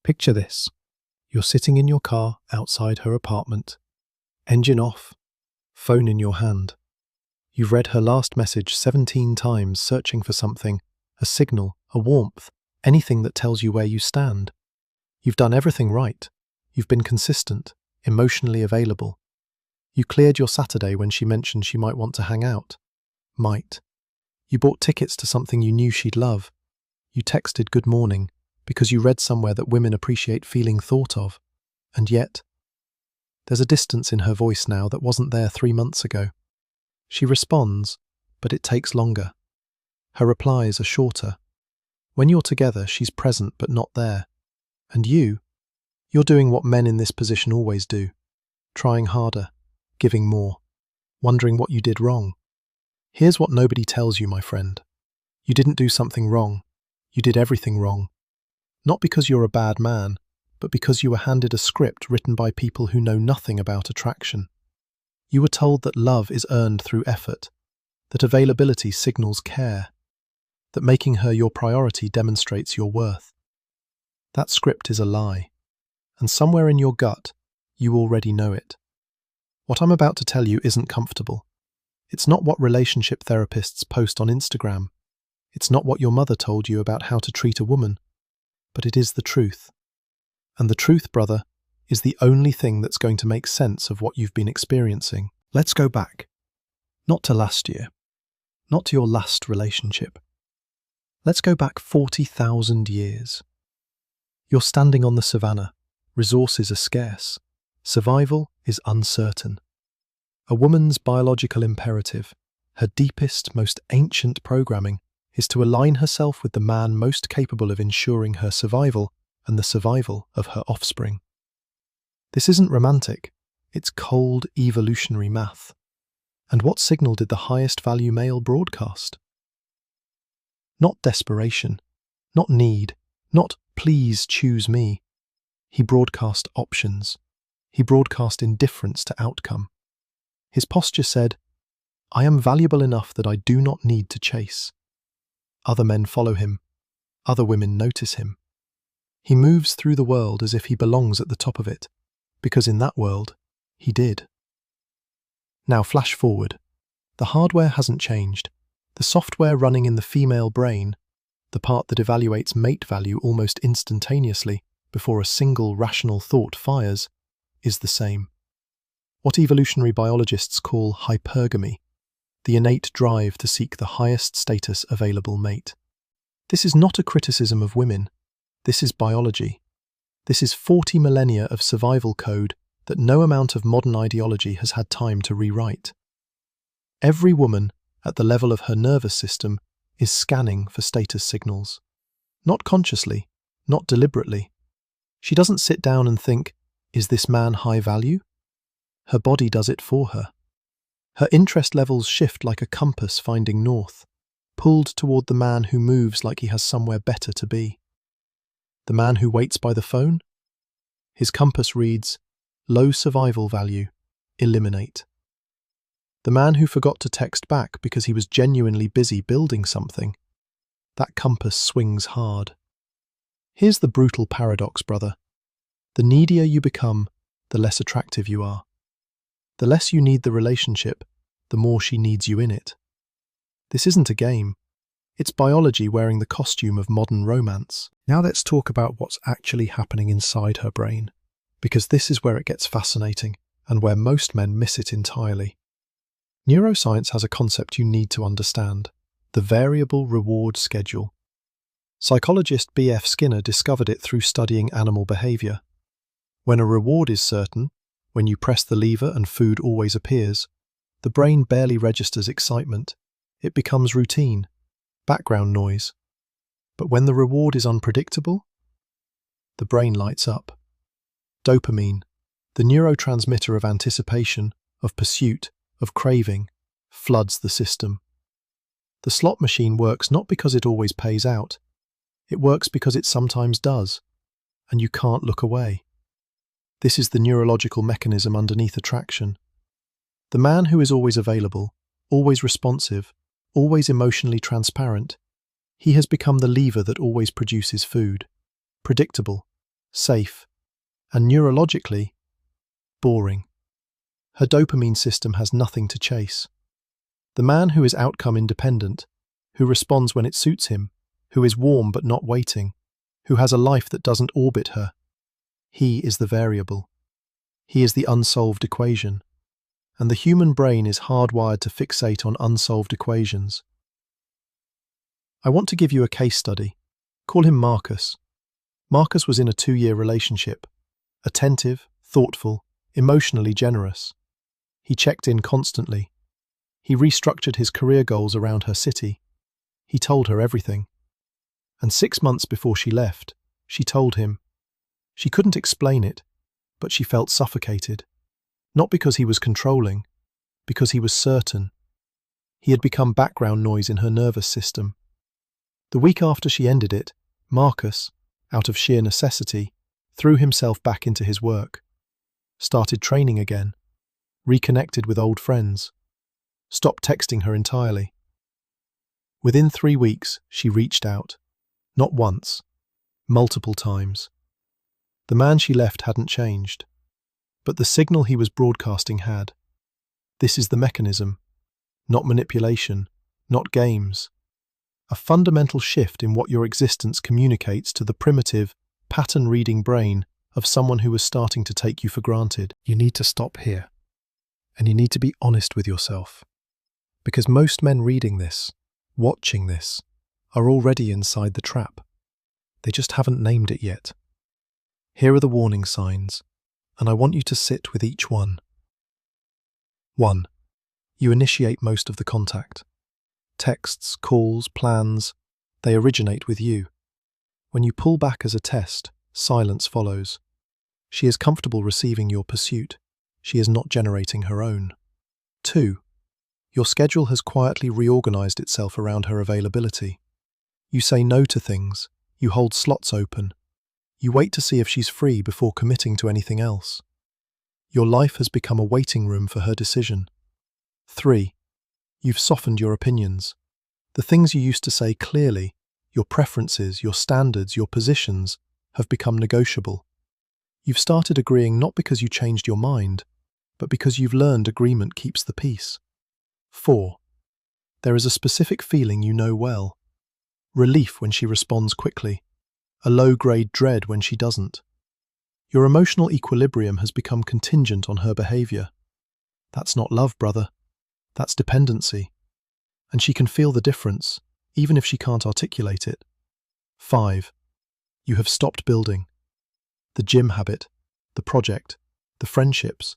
Picture this. You're sitting in your car outside her apartment, engine off, phone in your hand. You've read her last message 17 times, searching for something, a signal, a warmth, anything that tells you where you stand. You've done everything right. You've been consistent, emotionally available. You cleared your Saturday when she mentioned she might want to hang out. Might. You bought tickets to something you knew she'd love. You texted good morning because you read somewhere that women appreciate feeling thought of. And yet, there's a distance in her voice now that wasn't there 3 months ago. She responds, but it takes longer. Her replies are shorter. When you're together, she's present but not there. And you're doing what men in this position always do, trying harder, giving more, wondering what you did wrong. Here's what nobody tells you, my friend. You didn't do something wrong. You did everything wrong. Not because you're a bad man, but because you were handed a script written by people who know nothing about attraction. You were told that love is earned through effort, that availability signals care, that making her your priority demonstrates your worth. That script is a lie, and somewhere in your gut, you already know it. What I'm about to tell you isn't comfortable. It's not what relationship therapists post on Instagram. It's not what your mother told you about how to treat a woman, but it is the truth. And the truth, brother, is the only thing that's going to make sense of what you've been experiencing. Let's go back. Not to last year. Not to your last relationship. Let's go back 40,000 years. You're standing on the savannah. Resources are scarce. Survival is uncertain. A woman's biological imperative, her deepest, most ancient programming, is to align herself with the man most capable of ensuring her survival and the survival of her offspring. This isn't romantic, it's cold evolutionary math. And what signal did the highest value male broadcast? Not desperation, not need, not please choose me. He broadcast options. He broadcast indifference to outcome. His posture said, I am valuable enough that I do not need to chase. Other men follow him. Other women notice him. He moves through the world as if he belongs at the top of it, because in that world, he did. Now flash forward. The hardware hasn't changed. The software running in the female brain, the part that evaluates mate value almost instantaneously before a single rational thought fires, is the same. What evolutionary biologists call hypergamy, the innate drive to seek the highest status available mate. This is not a criticism of women. This is biology. This is 40 millennia of survival code that no amount of modern ideology has had time to rewrite. Every woman, at the level of her nervous system, is scanning for status signals. Not consciously, not deliberately. She doesn't sit down and think, is this man high value? Her body does it for her. Her interest levels shift like a compass finding north, pulled toward the man who moves like he has somewhere better to be. The man who waits by the phone? His compass reads, low survival value, eliminate. The man who forgot to text back because he was genuinely busy building something? That compass swings hard. Here's the brutal paradox, brother. The needier you become, the less attractive you are. The less you need the relationship, the more she needs you in it. This isn't a game. It's biology wearing the costume of modern romance. Now let's talk about what's actually happening inside her brain, because this is where it gets fascinating and where most men miss it entirely. Neuroscience has a concept you need to understand: the variable reward schedule. Psychologist B.F. Skinner discovered it through studying animal behavior. When a reward is certain, when you press the lever and food always appears, the brain barely registers excitement. It becomes routine, background noise. But when the reward is unpredictable, the brain lights up. Dopamine, the neurotransmitter of anticipation, of pursuit, of craving, floods the system. The slot machine works not because it always pays out. It works because it sometimes does, and you can't look away. This is the neurological mechanism underneath attraction. The man who is always available, always responsive, always emotionally transparent, he has become the lever that always produces food. Predictable, safe, and neurologically boring. Her dopamine system has nothing to chase. The man who is outcome independent, who responds when it suits him, who is warm but not waiting, who has a life that doesn't orbit her, he is the variable. He is the unsolved equation. And the human brain is hardwired to fixate on unsolved equations. I want to give you a case study. Call him Marcus. Marcus was in a 2-year relationship. Attentive, thoughtful, emotionally generous. He checked in constantly. He restructured his career goals around her city. He told her everything. And 6 months before she left, she told him. She couldn't explain it, but she felt suffocated. Not because he was controlling, because he was certain. He had become background noise in her nervous system. The week after she ended it, Marcus, out of sheer necessity, threw himself back into his work, started training again, reconnected with old friends, stopped texting her entirely. Within 3 weeks, she reached out. Not once, multiple times. The man she left hadn't changed, but the signal he was broadcasting had. This is the mechanism, not manipulation, not games. A fundamental shift in what your existence communicates to the primitive, pattern-reading brain of someone who was starting to take you for granted. You need to stop here, and you need to be honest with yourself, because most men reading this, watching this, are already inside the trap. They just haven't named it yet. Here are the warning signs, and I want you to sit with each one. 1. You initiate most of the contact. Texts, calls, plans, they originate with you. When you pull back as a test, silence follows. She is comfortable receiving your pursuit. She is not generating her own. 2. Your schedule has quietly reorganized itself around her availability. You say no to things. You hold slots open. You wait to see if she's free before committing to anything else. Your life has become a waiting room for her decision. 3. You've softened your opinions. The things you used to say clearly, your preferences, your standards, your positions, have become negotiable. You've started agreeing not because you changed your mind, but because you've learned agreement keeps the peace. 4. There is a specific feeling you know well. Relief when she responds quickly. A low-grade dread when she doesn't. Your emotional equilibrium has become contingent on her behavior. That's not love, brother. That's dependency. And she can feel the difference, even if she can't articulate it. 5. You have stopped building. The gym habit, the project, the friendships,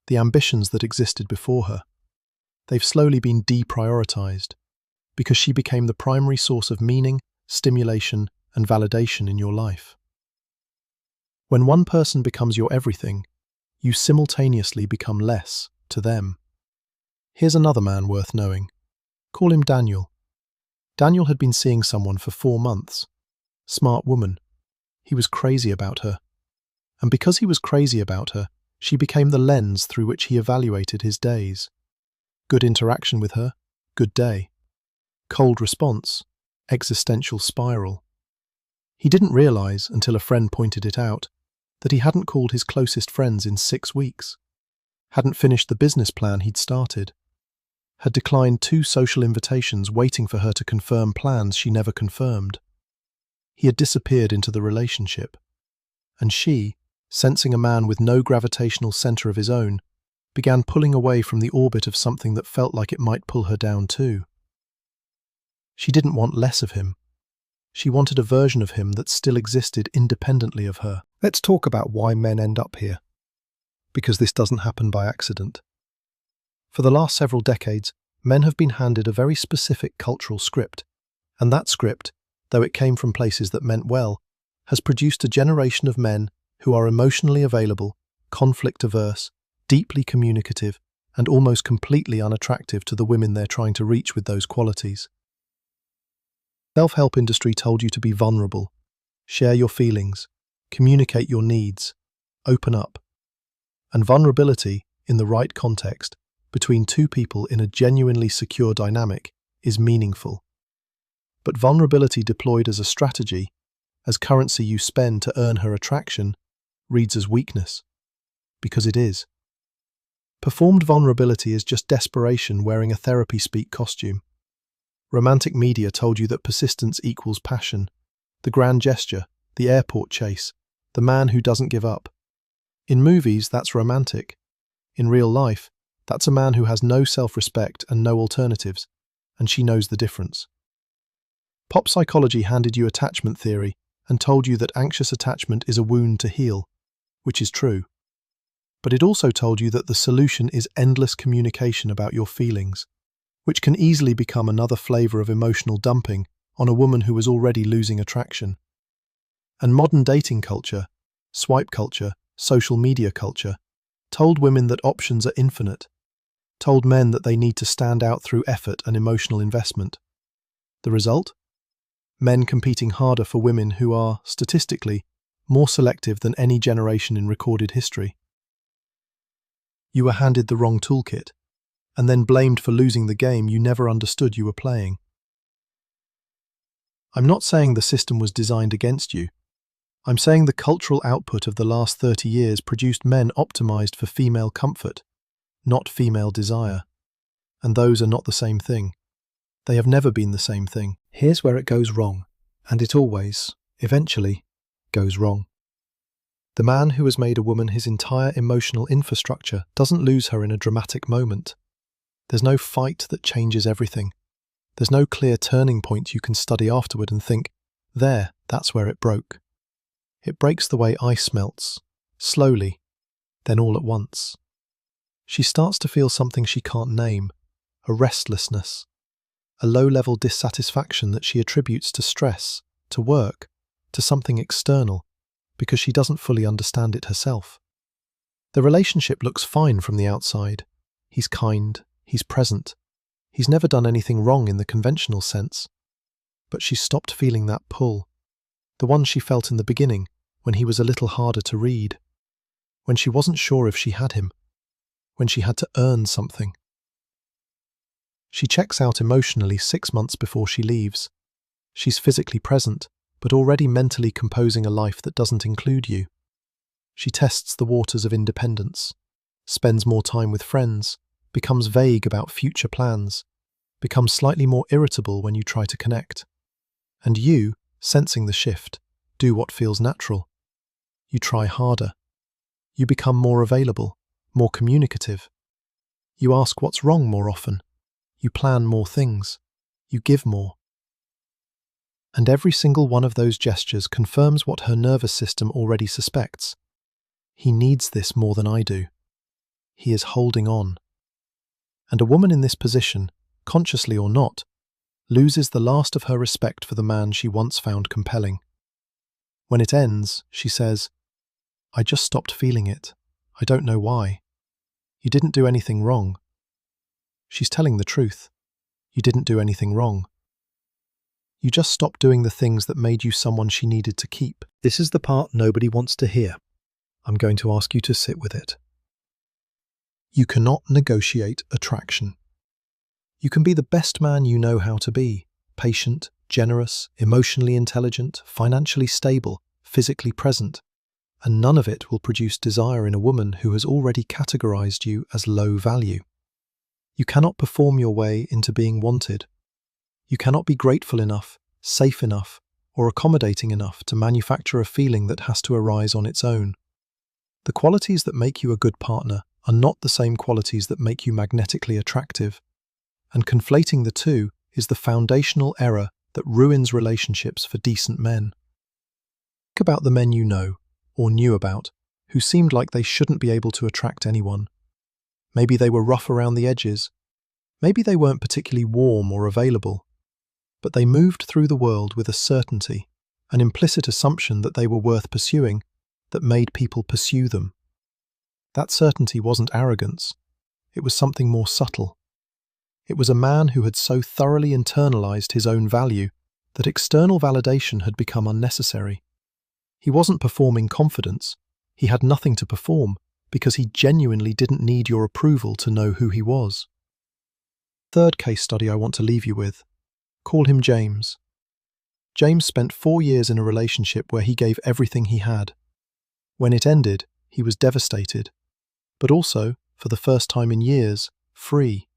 the ambitions that existed before her. They've slowly been deprioritized because she became the primary source of meaning, stimulation, and validation in your life. When one person becomes your everything, you simultaneously become less to them. Here's another man worth knowing. Call him Daniel. Daniel had been seeing someone for 4 months. Smart woman. He was crazy about her. And because he was crazy about her, she became the lens through which he evaluated his days. Good interaction with her, good day. Cold response, existential spiral. He didn't realize, until a friend pointed it out, that he hadn't called his closest friends in 6 weeks, hadn't finished the business plan he'd started, had declined 2 social invitations waiting for her to confirm plans she never confirmed. He had disappeared into the relationship, and she, sensing a man with no gravitational center of his own, began pulling away from the orbit of something that felt like it might pull her down too. She didn't want less of him. She wanted a version of him that still existed independently of her. Let's talk about why men end up here, because this doesn't happen by accident. For the last several decades, men have been handed a very specific cultural script, and that script, though it came from places that meant well, has produced a generation of men who are emotionally available, conflict-averse, deeply communicative, and almost completely unattractive to the women they're trying to reach with those qualities. Self-help industry told you to be vulnerable, share your feelings, communicate your needs, open up. And vulnerability, in the right context, between 2 people in a genuinely secure dynamic, is meaningful. But vulnerability deployed as a strategy, as currency you spend to earn her attraction, reads as weakness. Because it is. Performed vulnerability is just desperation wearing a therapy speak costume. Romantic media told you that persistence equals passion, the grand gesture, the airport chase, the man who doesn't give up. In movies, that's romantic. In real life, that's a man who has no self-respect and no alternatives, and she knows the difference. Pop psychology handed you attachment theory and told you that anxious attachment is a wound to heal, which is true. But it also told you that the solution is endless communication about your feelings, which can easily become another flavor of emotional dumping on a woman who is already losing attraction. And modern dating culture, swipe culture, social media culture, told women that options are infinite, told men that they need to stand out through effort and emotional investment. The result? Men competing harder for women who are, statistically, more selective than any generation in recorded history. You were handed the wrong toolkit, and then blamed for losing the game you never understood you were playing. I'm not saying the system was designed against you. I'm saying the cultural output of the last 30 years produced men optimized for female comfort, not female desire. And those are not the same thing. They have never been the same thing. Here's where it goes wrong, and it always, eventually, goes wrong. The man who has made a woman his entire emotional infrastructure doesn't lose her in a dramatic moment. There's no fight that changes everything. There's no clear turning point you can study afterward and think, there, that's where it broke. It breaks the way ice melts, slowly, then all at once. She starts to feel something she can't name, a restlessness, a low-level dissatisfaction that she attributes to stress, to work, to something external, because she doesn't fully understand it herself. The relationship looks fine from the outside. He's kind, he's present, he's never done anything wrong in the conventional sense. But she's stopped feeling that pull, the one she felt in the beginning, when he was a little harder to read, when she wasn't sure if she had him, when she had to earn something. She checks out emotionally 6 months before she leaves. She's physically present, but already mentally composing a life that doesn't include you. She tests the waters of independence, spends more time with friends, becomes vague about future plans, becomes slightly more irritable when you try to connect. And you, sensing the shift, do what feels natural. You try harder. You become more available, more communicative. You ask what's wrong more often. You plan more things. You give more. And every single one of those gestures confirms what her nervous system already suspects. He needs this more than I do. He is holding on. And a woman in this position, consciously or not, loses the last of her respect for the man she once found compelling. When it ends, she says, "I just stopped feeling it. I don't know why. You didn't do anything wrong." She's telling the truth. You didn't do anything wrong. You just stopped doing the things that made you someone she needed to keep. This is the part nobody wants to hear. I'm going to ask you to sit with it. You cannot negotiate attraction. You can be the best man you know how to be, patient, generous, emotionally intelligent, financially stable, physically present, and none of it will produce desire in a woman who has already categorized you as low value. You cannot perform your way into being wanted. You cannot be grateful enough, safe enough, or accommodating enough to manufacture a feeling that has to arise on its own. The qualities that make you a good partner are not the same qualities that make you magnetically attractive, and conflating the two is the foundational error that ruins relationships for decent men. Think about the men you know, or knew about, who seemed like they shouldn't be able to attract anyone. Maybe they were rough around the edges. Maybe they weren't particularly warm or available. But they moved through the world with a certainty, an implicit assumption that they were worth pursuing, that made people pursue them. That certainty wasn't arrogance. It was something more subtle. It was a man who had so thoroughly internalized his own value that external validation had become unnecessary. He wasn't performing confidence. He had nothing to perform because he genuinely didn't need your approval to know who he was. Third case study I want to leave you with. Call him James. James spent 4 years in a relationship where he gave everything he had. When it ended, he was devastated, but also, for the first time in years, free.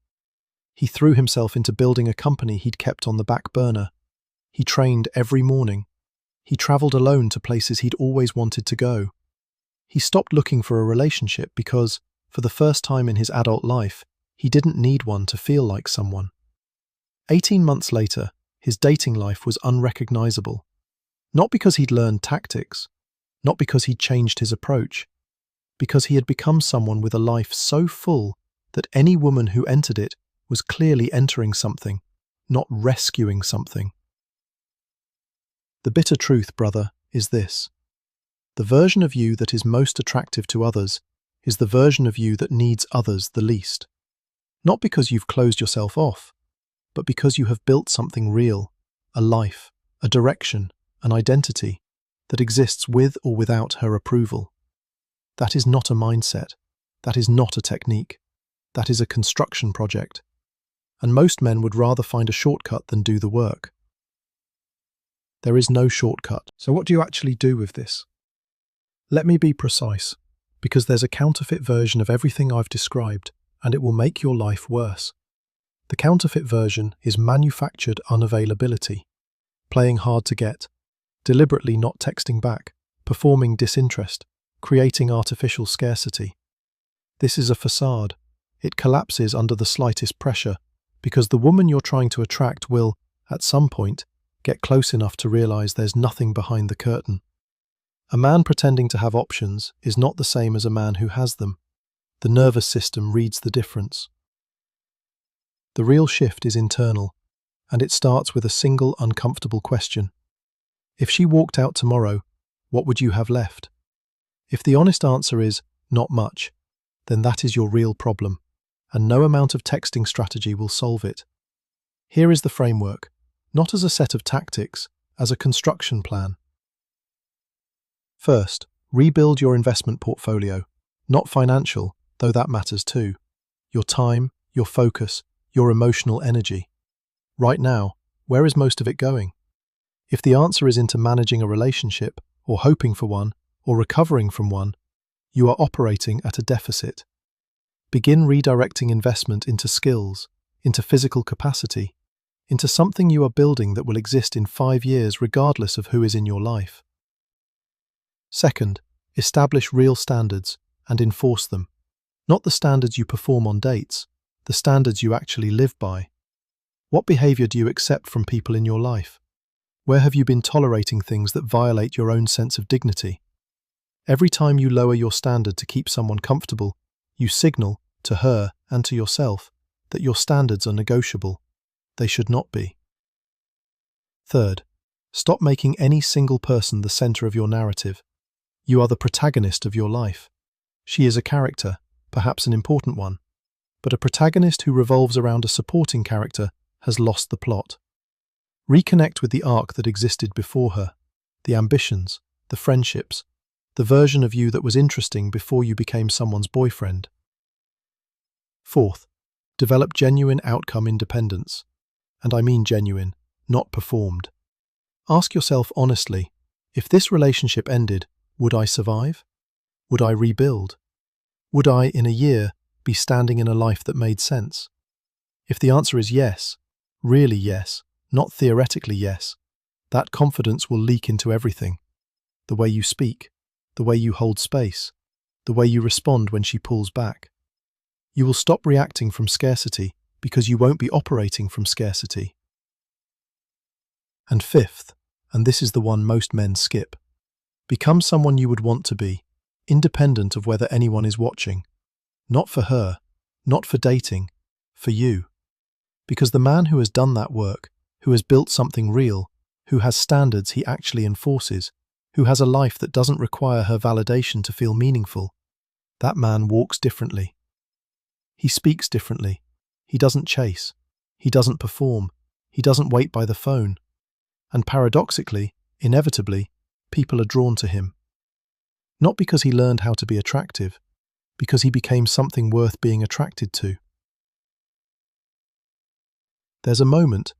He threw himself into building a company he'd kept on the back burner. He trained every morning. He traveled alone to places he'd always wanted to go. He stopped looking for a relationship because, for the first time in his adult life, he didn't need one to feel like someone. 18 months later, his dating life was unrecognizable. Not because he'd learned tactics, not because he'd changed his approach, because he had become someone with a life so full that any woman who entered it was clearly entering something, not rescuing something. The bitter truth, brother, is this. The version of you that is most attractive to others is the version of you that needs others the least. Not because you've closed yourself off, but because you have built something real, a life, a direction, an identity that exists with or without her approval. That is not a mindset. That is not a technique. That is a construction project. And most men would rather find a shortcut than do the work. There is no shortcut. So what do you actually do with this? Let me be precise, because there's a counterfeit version of everything I've described, and it will make your life worse. The counterfeit version is manufactured unavailability, playing hard to get, deliberately not texting back, performing disinterest, creating artificial scarcity. This is a facade. It collapses under the slightest pressure, because the woman you're trying to attract will, at some point, get close enough to realize there's nothing behind the curtain. A man pretending to have options is not the same as a man who has them. The nervous system reads the difference. The real shift is internal, and it starts with a single uncomfortable question. If she walked out tomorrow, what would you have left? If the honest answer is, not much, then that is your real problem, and no amount of texting strategy will solve it. Here is the framework, not as a set of tactics, as a construction plan. First, rebuild your investment portfolio, not financial, though that matters too. Your time, your focus, your emotional energy. Right now, where is most of it going? If the answer is into managing a relationship, or hoping for one, or recovering from one, you are operating at a deficit. Begin redirecting investment into skills, into physical capacity, into something you are building that will exist in 5 years regardless of who is in your life. Second, establish real standards and enforce them. Not the standards you perform on dates, the standards you actually live by. What behavior do you accept from people in your life? Where have you been tolerating things that violate your own sense of dignity? Every time you lower your standard to keep someone comfortable, you signal, to her and to yourself, that your standards are negotiable. They should not be. Third, stop making any single person the center of your narrative. You are the protagonist of your life. She is a character, perhaps an important one, but a protagonist who revolves around a supporting character has lost the plot. Reconnect with the arc that existed before her, the ambitions, the friendships, the version of you that was interesting before you became someone's boyfriend. Fourth, develop genuine outcome independence. And I mean genuine, not performed. Ask yourself honestly, if this relationship ended, would I survive? Would I rebuild? Would I, in a year, be standing in a life that made sense? If the answer is yes, really yes, not theoretically yes, that confidence will leak into everything. The way you speak, the way you hold space, the way you respond when she pulls back. You will stop reacting from scarcity because you won't be operating from scarcity. And fifth, and this is the one most men skip, become someone you would want to be, independent of whether anyone is watching. Not for her, not for dating, for you. Because the man who has done that work, who has built something real, who has standards he actually enforces, who has a life that doesn't require her validation to feel meaningful, that man walks differently. He speaks differently. He doesn't chase. He doesn't perform. He doesn't wait by the phone. And paradoxically, inevitably, people are drawn to him. Not because he learned how to be attractive, because he became something worth being attracted to. There's a moment,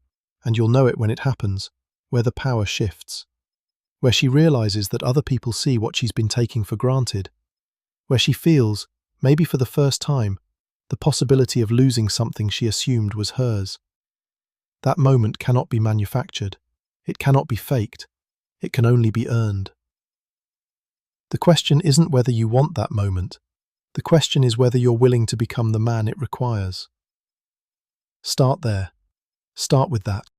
and you'll know it when it happens, where the power shifts, where she realizes that other people see what she's been taking for granted, where she feels, maybe for the first time, the possibility of losing something she assumed was hers. That moment cannot be manufactured. It cannot be faked. It can only be earned. The question isn't whether you want that moment. The question is whether you're willing to become the man it requires. Start there. Start with that.